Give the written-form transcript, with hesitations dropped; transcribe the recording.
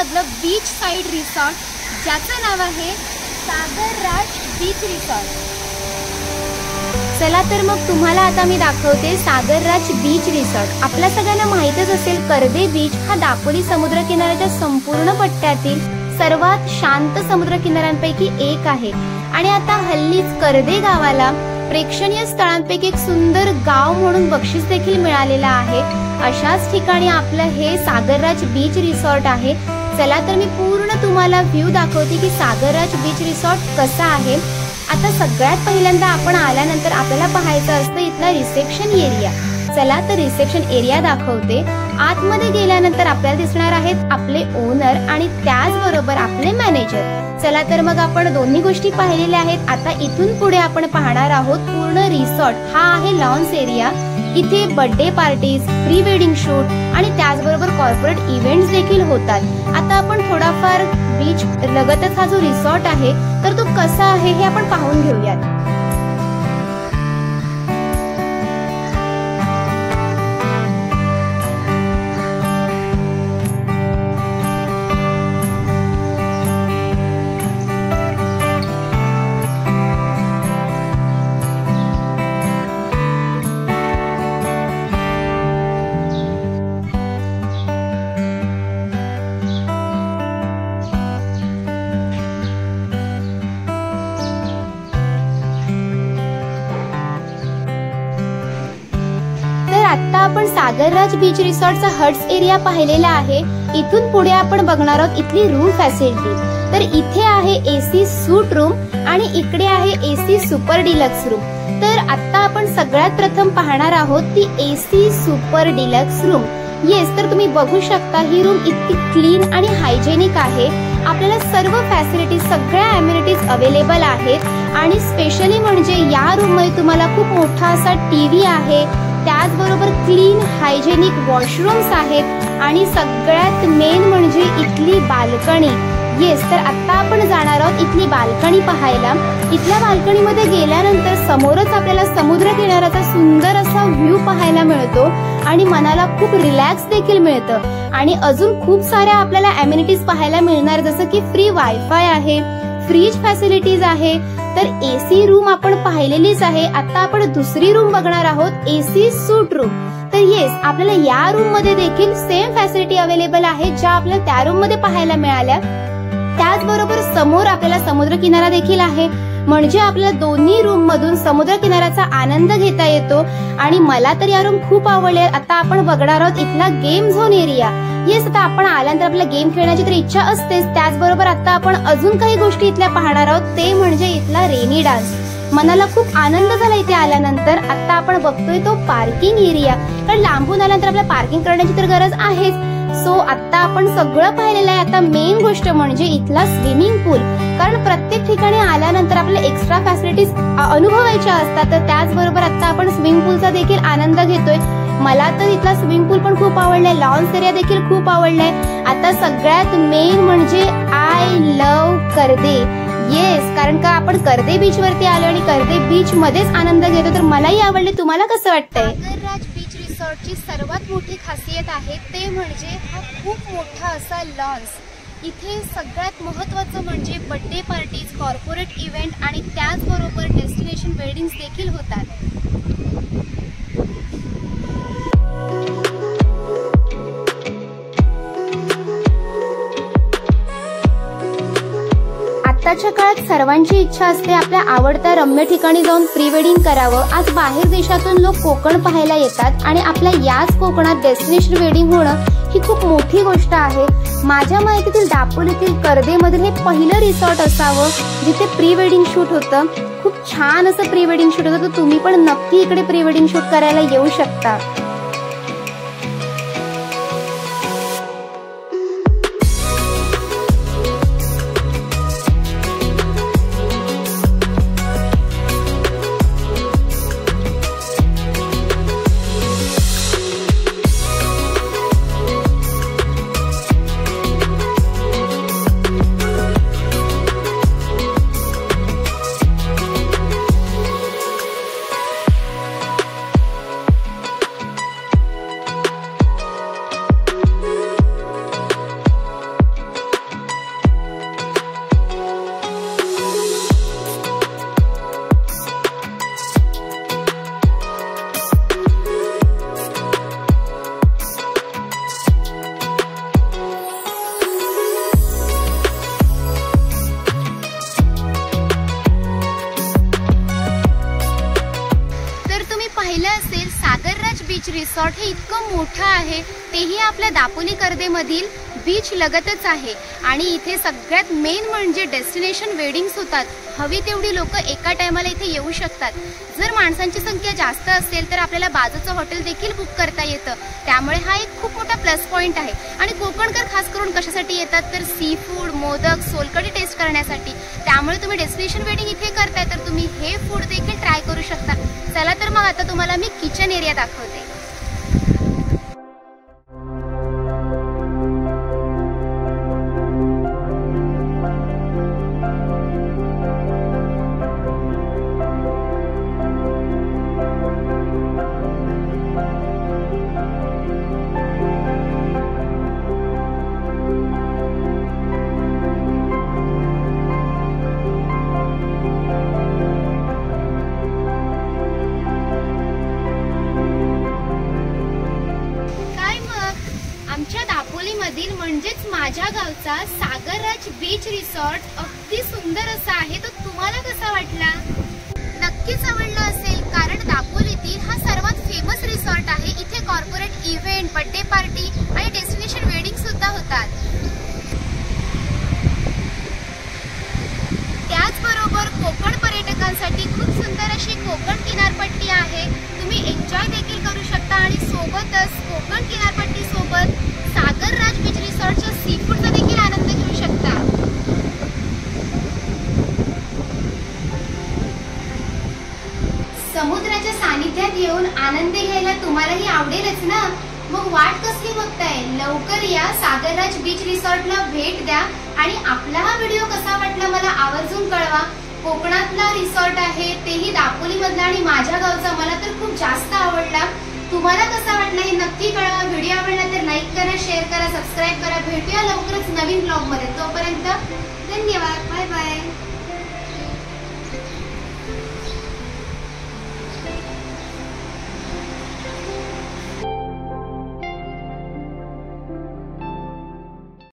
मधलं beach side resort, ज्याचं नाव आहे सागर राज बीच रिसॉर्ट। चला तर मग तुम्हाला आता मी दाखवते सागर राज बीच रिसॉर्ट। आपल्या सगळ्यांना माहीतच असेल, कर्दे बीच हा दापोली समुद्र किनाऱ्याच्या संपूर्ण पट्ट्यातील सर्वात शांत समुद्र किनाऱ्यांपैकी एक आहे आणि आता हल्लीच कर्दे गावाला प्रेक्षणीय स्थळांपैकी एक सुंदर गाव म्हणून बक्षीस देखील मिळालेला आहे। अशाच ठिकाणी आपलं हे सागर राज बीच रिसॉर्ट आहे। चला तर मी पूर्ण तुम्हाला व्ह्यू दाखवते की सागर राज बीच रिसॉर्ट कसा आहे। आता सगळ्यात पहिल्यांदा आपण आल्यानंतर आपल्याला पाहायचं असतं इथला रिसेप्शन एरिया। चला तर रिसेप्शन एरिया दाखवते। आतमध्ये गेल्यानंतर आपल्याला दिसणार आहेत आपले ओनर आणि त्याचबरोबर आपले मॅनेजर। चला तर मग आपण दोन्ही गोष्टी पाहिलेल्या आहेत। आता इथून पुढे आपण पाहणार आहोत पूर्ण रिसॉर्ट। हा आहे लॉन्स एरिया। इथे birthday parties, pre wedding shoot आणि त्याचबरोबर कॉर्पोरेट इव्हेंट्स देखील होतात। आता आपण थोडाफार बीच लगतच हा जो रिसॉर्ट आहे तर तो कसा आहे हे आपण पाहून घेऊयात। आता आपण सागर राज बीच रिसॉर्टचा हट्स एरिया पाहिलेला आहे। इथून पुढे आपण बघणार आहोत इथली रूम फॅसिलिटी। तर इथे आहे एसी सूट रूम आणि इकडे आहे एसी सुपर डिलक्स रूम। तर आता आपण सगळ्यात प्रथम पाहणार आहोत ती AC super deluxe room. Yes, तर तुम्ही बघू शकता ही रूम इतकी क्लीन आणि हायजेनिक आहे। आपल्याला सर्व फॅसिलिटीज, सगळ्या अम्युनिटीज अवेलेबल आहेत आणि स्पेशली म्हणजे या रूम मध्ये तुम्हाला खूप मोठा असा टीव्ही आहे, त्याचबरोबर क्लीन हायजेनिक वॉशरूम्स आहेत आणि सगळ्यात मेन म्हणजे इथली बाल्कनी। येस, तर आता आपण जाणार आहोत इथली बाल्कनी पाहायला। इथल्या बाल्कनीमध्ये गेल्यानंतर समोरच आपल्याला समुद्र किनाऱ्याचा सुंदर असा व्ह्यू पाहायला मिळतो आणि मनाला खूप रिलॅक्स देखील मिळतं आणि अजून खूप साऱ्या आपल्याला अम्युनिटीज पाहायला मिळणार, जसं की फ्री वायफाय आहे, फ्रीज फॅसिलिटीज आहे। तर एसी रूम आपण पाहिलेलीच आहे। आता आपण दुसरी रूम बघणार आहोत एसी सूट रूम। तर येस, आपल्याला या रूम मध्ये देखील सेम फॅसिलिटी अवेलेबल आहे ज्या आपल्याला त्या रूम मध्ये पाहायला मिळाल्या। त्याचबरोबर समोर आपल्याला समुद्र किनारा देखील आहे, म्हणजे आपल्याला दोन्ही रूम मधून समुद्र किनाऱ्याचा आनंद घेता येतो आणि मला तर या रूम खूप आवडले। आता आपण बघणार आहोत इथला गेम झोन एरिया। येस, आता आपण आल्यानंतर आपल्याला गेम खेळण्याची तर इच्छा असतेच, त्याचबरोबर आता आपण अजून काही गोष्टी इथल्या पाहणार आहोत, ते म्हणजे इथला रेनी डान्स। मनाला खूप आनंद झाला इथे आल्यानंतर। आता आपण बघतोय तो पार्किंग एरिया, कारण लांबून आल्यानंतर आपल्याला पार्किंग करण्याची तर गरज आहेच। सो आता आपण सगळं पाहिलेलं आहे। आता मेन गोष्ट म्हणजे इथला स्विमिंग पूल, कारण प्रत्येक ठिकाणी आल्यानंतर आपल्याला एक्स्ट्रा फॅसिलिटीज अनुभवायच्या असतात। तर त्याचबरोबर आता आपण स्विमिंग पूलचा देखील आनंद घेतोय। मला तर इथला स्विमिंग पूल पण खूप आवडलाय, लॉन्स एरिया देखील खूप आवडलाय। आता सगळ्यात मेन म्हणजे आय लव्ह कर्दे। येस, कारण का आपण कर्दे बीच वरती आलो आणि कर्दे बीच मध्येच आनंद घेतो। तर मलाही आवडले, तुम्हाला कसं वाटतंय? सागर राज बीच रिसॉर्टची सर्वात मोठी खासियत आहे ते म्हणजे हा खूप मोठा असा लॉन्स। इथे सगळ्यात महत्त्वाचं म्हणजे बर्थडे पार्टीज, कॉर्पोरेट इव्हेंट आणि त्याचबरोबर डेस्टिनेशन वेडिंग्स देखील होतात। आताच्या काळात सर्वांची इच्छा असते आपल्या आवडत्या रम्य ठिकाणी जाऊन प्री वेडिंग करावं। आज बाहेर देशातून लोक कोकण पाहायला येतात आणि आपल्या याच कोकणात डेस्टिनेशन वेडिंग होणं ही खूप मोठी गोष्ट आहे। माझ्या माहितीतील दापोलीतील कर्देमधील हे पहिलं रिसॉर्ट असावं जिथे प्री वेडिंग शूट होतं। खूप छान असं प्री वेडिंग शूट होतं, तर तुम्ही पण नक्की इकडे प्री वेडिंग शूट करायला येऊ शकता। रिसॉर्ट हे इतकं मोठं आहे, तेही आपल्या दापोली कर्देमधील बीच लगतच आहे। आणि इथे सगळ्यात मेन म्हणजे डेस्टिनेशन वेडिंग्स होतात। हवी तेवढी लोक एका टायमाला इथे येऊ शकतात। जर माणसांची संख्या जास्त असेल तर आपल्याला बाजूचं हॉटेल देखील बुक करता येतं, त्यामुळे हा एक खूप मोठा प्लस पॉइंट आहे। आणि कोकणकर खास करून कशासाठी येतात तर seafood, modak, solkadhi taste करण्यासाठी। त्यामुळे तुम्ही डेस्टिनेशन वेडिंग इथे करताय तर तुम्ही हे फूड देखील ट्राय करू शकता। चला तर मग आता तुम्हाला मी किचन एरिया दाखवते। आमच्या दापोलीमधील म्हणजेच माझ्या गावचा सागरराज बीच रिसॉर्ट अगदी सुंदर असा आहे। तो तुम्हाला कसा वाटला? नक्कीच आवडला असेल, कारण दापोलीतील हा सर्वात फेमस रिसॉर्ट आहे। इथे कॉर्पोरेट इव्हेंट, बर्थडे पार्टी आणि डेस्टिनेशन वेडिंग सुद्धा होतात। त्याचबरोबर कोकण पर्यटकांसाठी खूप सुंदर अशी कोकण किनारपट्टी आहे। तुम्ही एन्जॉय देखील करू शकता आणि सोबतच कोकण किनारपट्टी सोबत सागरराज बीच रिसॉर्टच्या सी फूडचा देखील आनंद घेऊ शकता। समुद्राच्या सानिध्यात येऊन आनंद घ्यायला तुम्हालाही आवडेलच ना? मग वाट कसली बघताय? लवकर या सागरराज बीच रिसॉर्टला भेट द्या आणि आपला हा व्हिडिओ कसा वाटला मला आवर्जून कळवा। कोकणातला रिसॉर्ट आहे, तेही दापोली मधला आणि माझ्या गावचा मला तर खूप जास्त आवडला। तुम्हाला कसा वाटला हे नक्की कळवा। व्हिडिओ आवडला तर लाईक करा, शेअर करा, सबस्क्राईब करा। भेटूया लवकरच नवीन ब्लॉग मध्ये। तोपर्यंत धन्यवाद।